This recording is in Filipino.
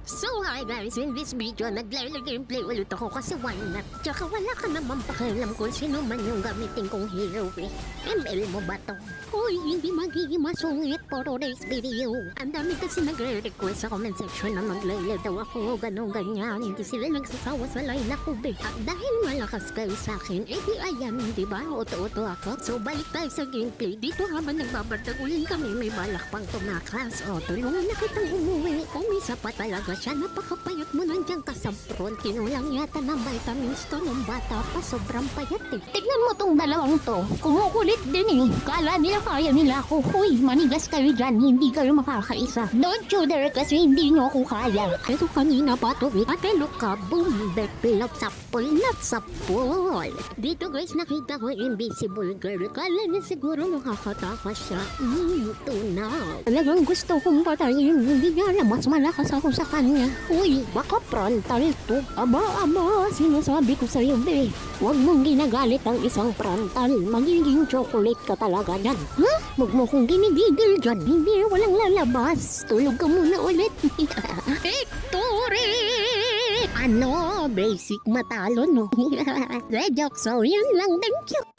So hi guys, in this video naglalagameplay ulit ako kasi why not? Tsaka wala ka naman pakialam kung sino man yung gamitin kong hero eh. ML mo ba to? Uy, hindi magiging masungit for today's video. Ang dami kasi nagre-request sa comment section na maglayla daw ako, ganun ganyan. Hindi sila nagsasawa sa line ako be. At dahil malakas kayo sa akin, eh di ayan, di ba? Oto-oto ako. So balik tayo sa gameplay. Dito habang nagbabardaguling kami, may balak pang tumakas. O, tulungan na kitang umuwi. Kung isa pa talaga siya, napakapayat mo nandiyan ka sa front. Kinulang yata ng vitamins to ng bata pa, sobrang payat eh. Tignan mo tong dalawang to, kumukulit din eh. Kala nila kaya nila ako. Huy, manigas kayo dyan, hindi kayo makakaisa. Don't you dare kasi hindi nyo ako kaya. Pero kanina pa to eh. Ate look ka, boom, backpilot sa pool, not sa pool. Dito guys, nakita ko invisible girl. Kala niya siguro nakakatakas siya. Ito na. Talagang gusto kong patayin. Hindi niya alam, mas malakas ako sa kanya. Uy, baka frontal to. Aba, sinasabi ko sa'yo, be. Huwag mong ginagalit ang isang frontal. Magiging chocolate ka talaga dyan. Huh? Huwag mo kong ginigigil dyan. Hindi, walang lalabas. Tulog ka muna ulit. Victory! Ano? Basic matalo, no? Red joke, so yun lang. Thank you.